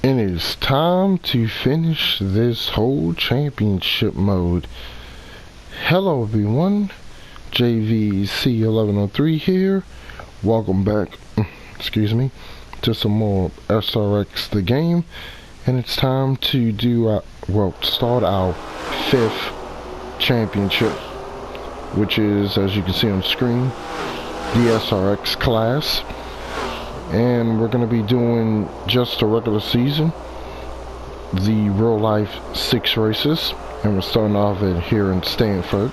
It is time to finish this whole championship mode. Hello everyone, JVC1103 here. Welcome back, to some more SRX the game. And it's time to do, start our 5th championship, which is, as you can see on screen, the SRX class. And we're going to be doing just a regular season, the real life 6 races, and we're starting off here in Stanford.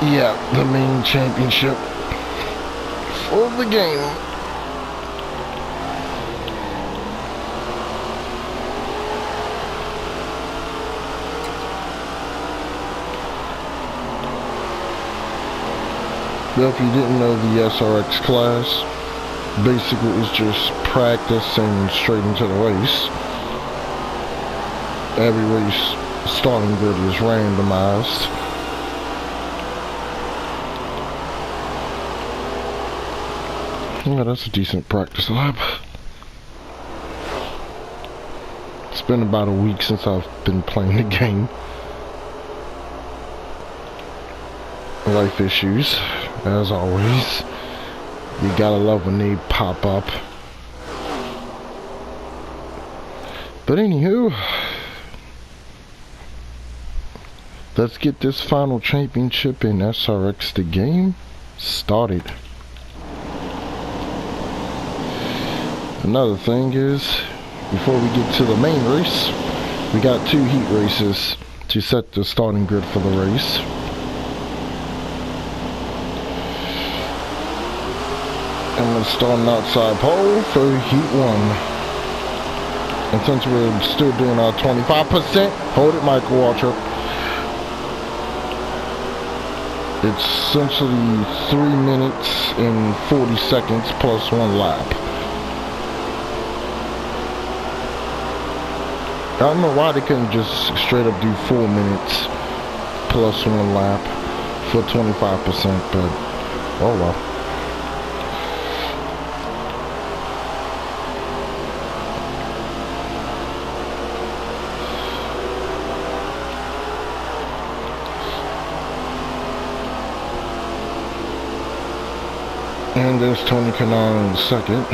Yeah, the main championship for the game. Well, if you didn't know, the SRX class basically is just practicing straight into the race. Every race starting grid is randomized. Yeah, that's a decent practice lap. It's been about a week since I've been playing the game. Life issues, as always. You gotta love when they pop up. But anywho, let's get this final championship in SRX the game started. Another thing is, before we get to the main race, we got 2 heat races to set the starting grid for the race. And we're starting outside pole for heat 1. And since we're still doing our 25%, hold it, Michael Waltrip. It's essentially 3 minutes and 40 seconds plus 1 lap. I don't know why they couldn't just straight up do 4 minutes plus 1 lap for 25%, but oh well. And there's Tony Kanaan in second.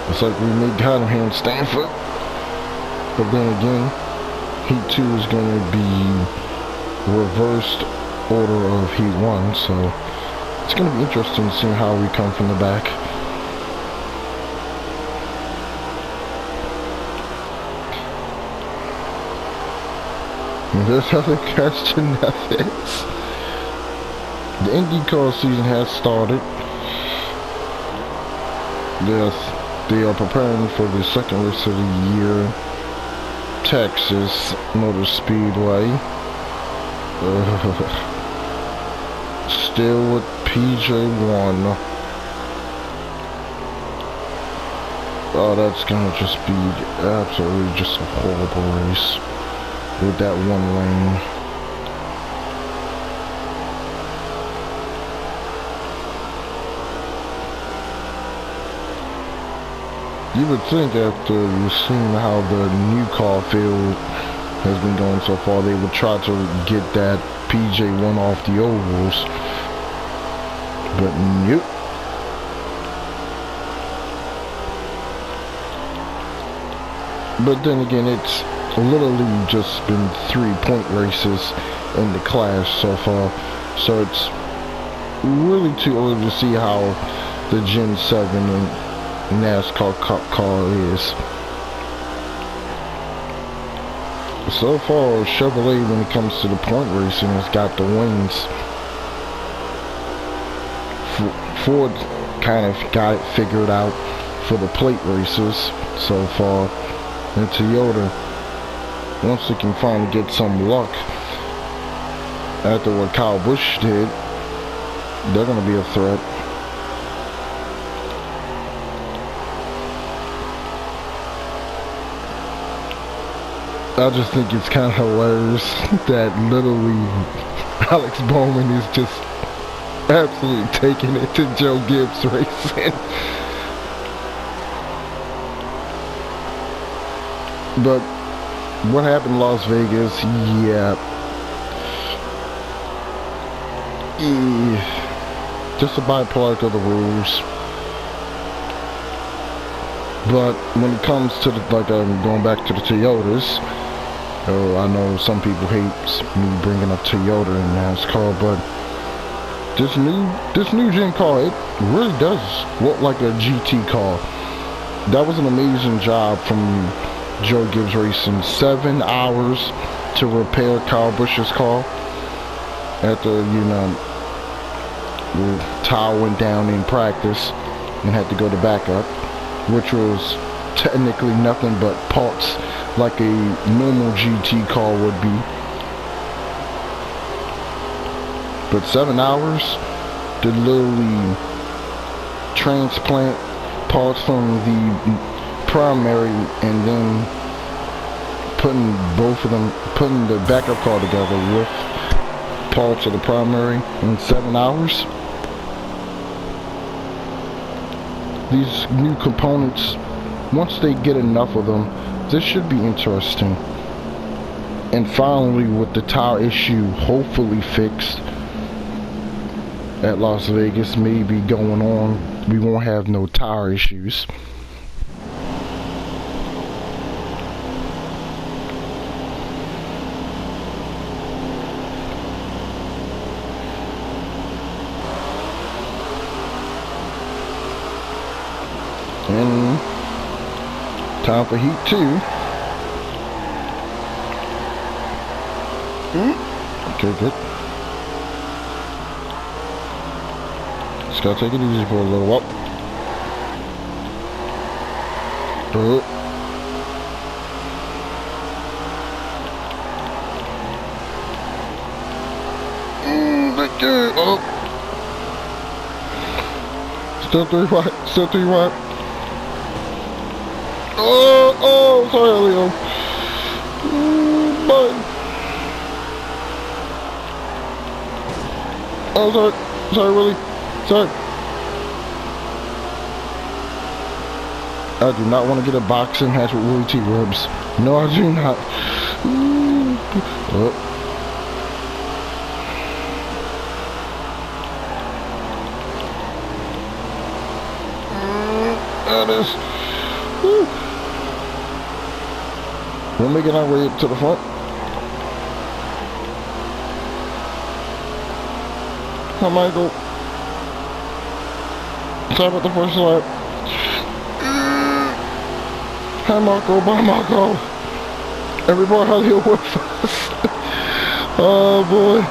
It's like we got him here in Stanford. But then again, Heat 2 is going to be reversed order of Heat 1. So it's going to be interesting to see how we come from the back. There's other question methods. The IndyCar season has started. They are preparing for the second race of the year, Texas Motor Speedway. Still with PJ1. Oh, that's gonna just be absolutely just a horrible race. With that 1 lane. You would think after you've seen how the new car field has been going so far, they would try to get that PJ1 off the ovals. But nope. But then again, it's literally just been 3-point races in the class so far, so it's really too early to see how the Gen 7 and NASCAR Cup car is. So far, Chevrolet, when it comes to the point racing, has got the wins. Ford kind of got it figured out for the plate races so far, and Toyota, once they can finally get some luck after what Kyle Busch did, they're going to be a threat. I just think it's kind of hilarious that literally Alex Bowman is just absolutely taking it to Joe Gibbs racing. But what happened in Las Vegas, yeah. Just a byproduct of the rules. But when it comes to the, going back to the Toyotas, I know some people hate me bringing up Toyota in NASCAR, but this new gen car, it really does look like a GT car. That was an amazing job from Joe Gibbs Racing. 7 hours to repair Kyle Busch's car after, the tire went down in practice and had to go to backup, which was technically nothing but parts like a normal GT car would be. But 7 hours to literally transplant parts from the primary and then putting the backup car together with parts of the primary in 7 hours. These new components, once they get enough of them, this should be interesting. And finally, with the tire issue hopefully fixed at Las Vegas, maybe going on, we won't have no tire issues. And time for heat 2. Okay, good. Just gotta take it easy for a little while. Thank you. Oh. Still 3 wide. Still 3 wide. Oh, sorry, Leo. Bye. Oh, sorry, Willie. Sorry. I do not want to get a boxing match with Willie T. Rubs. No, I do not. Oh. That is. Woo. We're making our way up to the front. Hi, Michael. Sorry about the first lap. Hi, Marco. Bye, Marco. Everybody here with us. Oh, boy.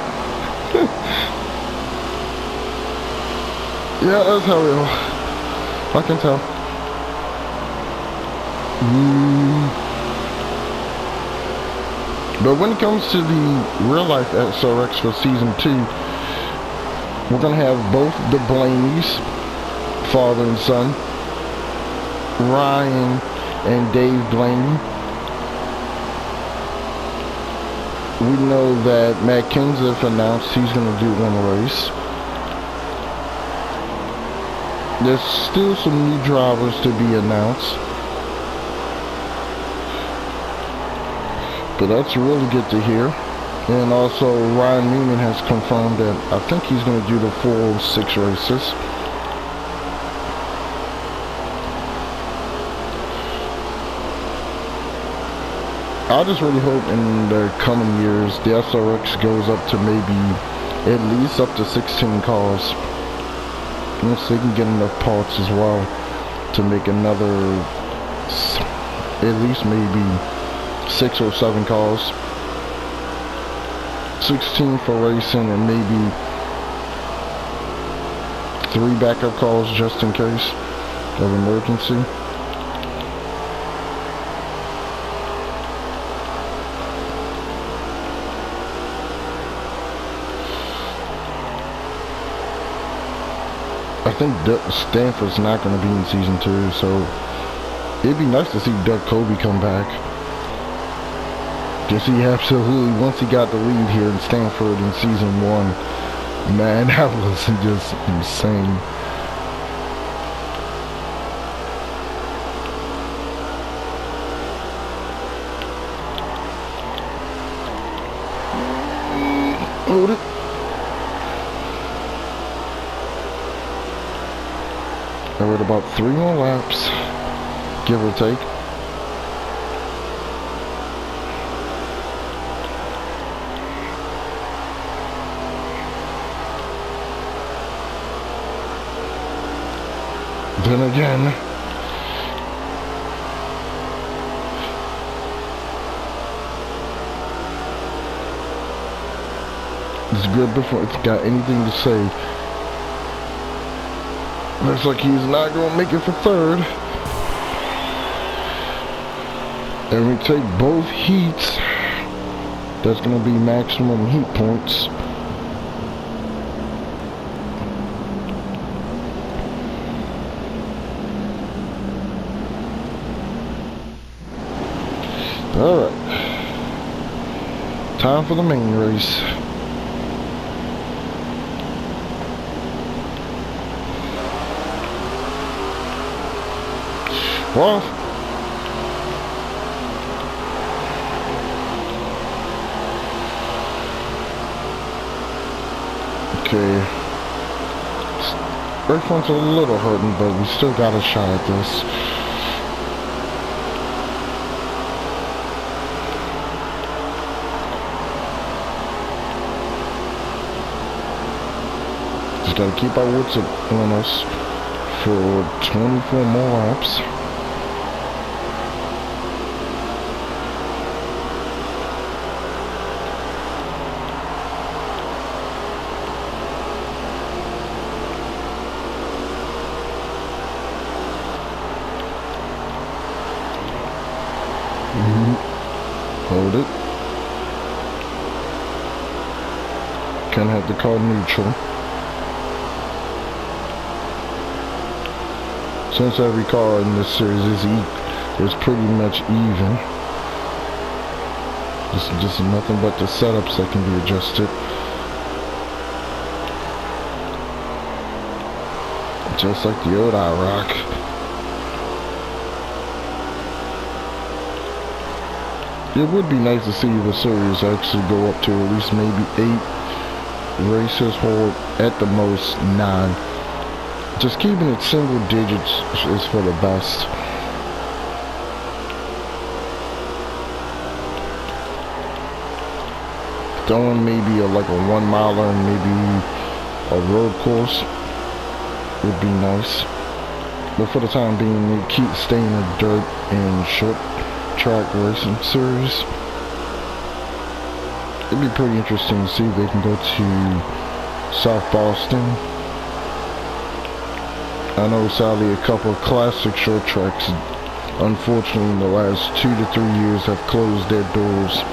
Yeah, that's how we are. I can tell. But when it comes to the real life SRX for season 2, we're gonna have both the Blaneys, father and son, Ryan and Dave Blaney. We know that Matt Kenseth announced he's gonna do one race. There's still some new drivers to be announced. But that's really good to hear. And also Ryan Newman has confirmed that I think he's going to do the 406 races. I just really hope in the coming years the SRX goes up to maybe at least up to 16 cars. Once they can get enough parts as well to make another at least maybe 6 or 7 cars. 16 for racing and maybe 3 backup cars just in case of emergency. I think Stanford's not going to be in season 2, so it'd be nice to see Doug Kobe come back. Yes, he absolutely, once he got the lead here in Stanford in season 1, man, that was just insane. Hold it. We're at about 3 more laps, give or take. Then again, it's good before it's got anything to say. Looks like he's not going to make it for 3rd. And we take both heats. That's going to be maximum heat points. Alright. Time for the main race. Well, okay. Brake front's a little hurting, but we still got a shot at this. Just gotta keep our wits on us for 24 more laps. Hold it. Can have the car neutral. Since every car in this series is pretty much even. Just nothing but the setups that can be adjusted. Just like the old IROC. It would be nice to see the series actually go up to at least maybe 8 races, or at the most 9. Just keeping it single digits is for the best. Throwing maybe like a 1 miler and maybe a road course would be nice. But for the time being, we keep staying in dirt and short track racing series. It'd be pretty interesting to see if they can go to South Boston. I know sadly a couple of classic short tracks, unfortunately in the last 2 to 3 years, have closed their doors,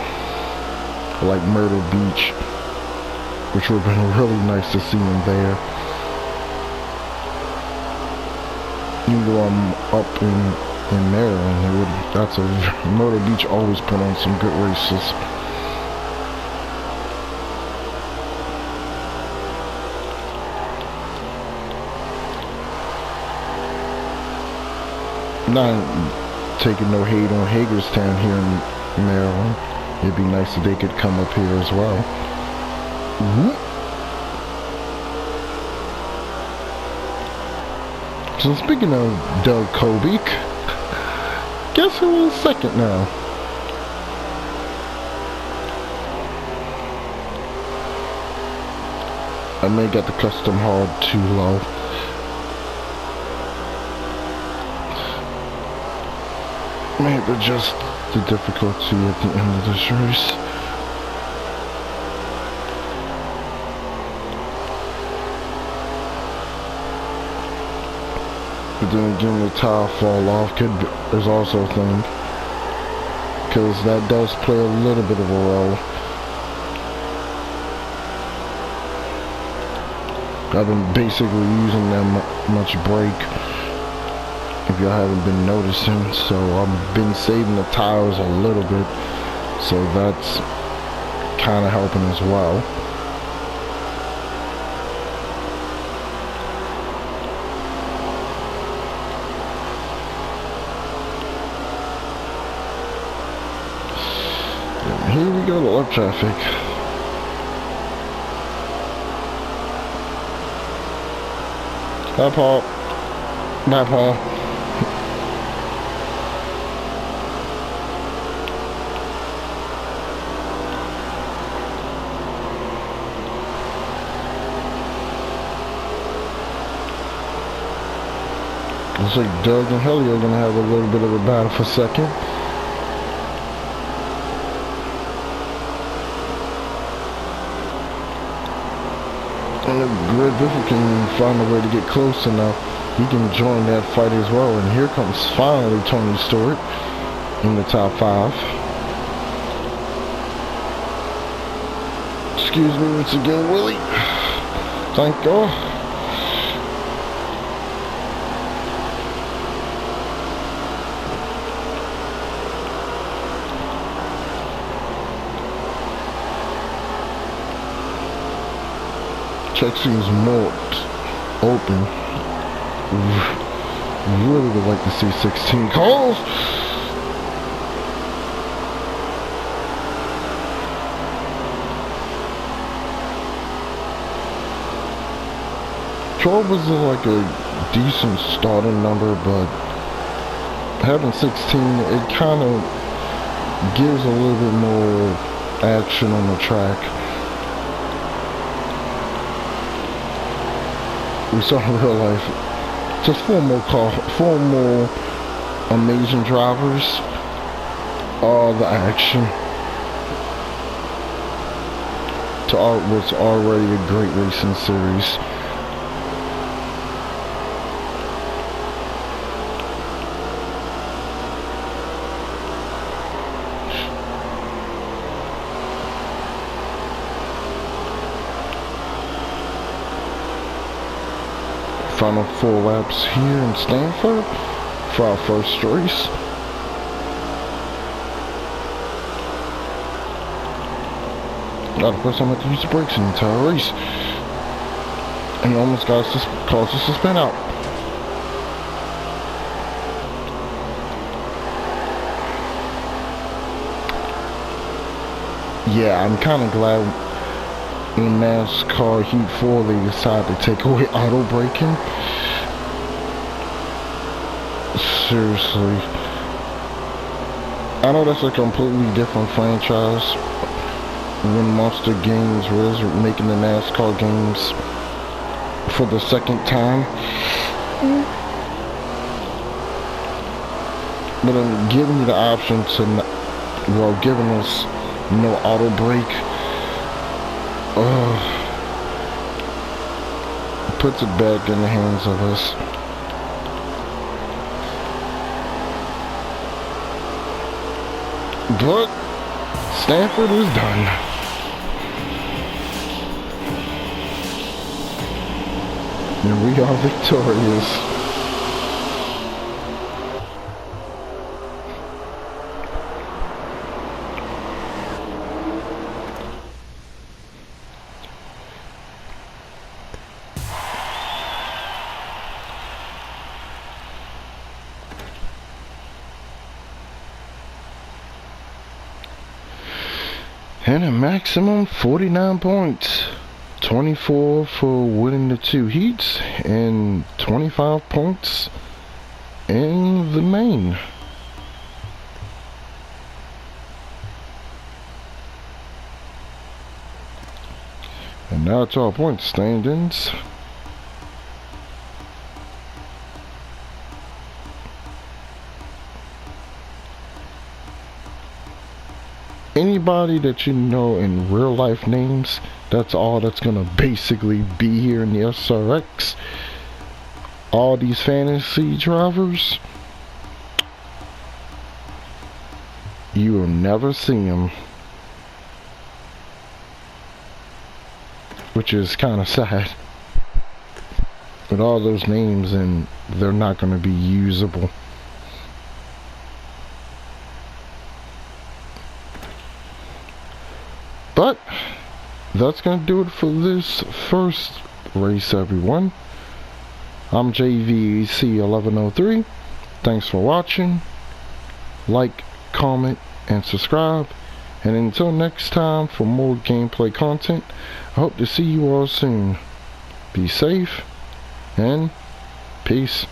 like Myrtle Beach, which would have been really nice to see them there. Even though I'm up in Maryland, Myrtle Beach always put on some good races. Not taking no hate on Hagerstown here in Maryland. It'd be nice if they could come up here as well. So speaking of Doug Kobe, guess who is second now? I may get the custom hard too low. May have to adjust the difficulty at the end of this race. But then again, the tire fall off is also a thing, because that does play a little bit of a role. I've been basically using that much brake, if y'all haven't been noticing, so I've been saving the tires a little bit so that's kind of helping as well. And here we go to left traffic. Bye, Paul. Bye, Paul. Looks like Doug and Helly are going to have a little bit of a battle for second. And if Red Biffle can find a way to get close enough, he can join that fight as well. And here comes finally Tony Stewart in the top 5. Excuse me once again, Willie. Thank God. Check seems more open. Really would like to see 16 calls. Twelve was like a decent starting number, but having 16, it kind of gives a little bit more action on the track. We saw in real life just 4 more amazing drivers. All the action to what's already a great racing series. Final 4 laps here in Stanford for our first race. Not the first time I had to use the brakes in the entire race. And almost caused us to spin out. Yeah, I'm kind of glad in NASCAR Heat 4 they decided to take away auto braking. Seriously. I know that's a completely different franchise. When Monster Games was making the NASCAR games for the second time. But I'm giving you the option to, well, giving us no auto brake. Puts it back in the hands of us. But Stanford is done. And we are victorious. And a maximum 49 points. 24 for winning the 2 heats and 25 points in the main. And now it's our point standings. Anybody that you know in real life names, that's all that's gonna basically be here in the SRX. All these fantasy drivers, you will never see them, which is kind of sad. With all those names, and they're not gonna be usable. But that's gonna do it for this first race, everyone. I'm JVC1103. Thanks for watching. Like, comment, and subscribe. And until next time, for more gameplay content, I hope to see you all soon. Be safe, and peace.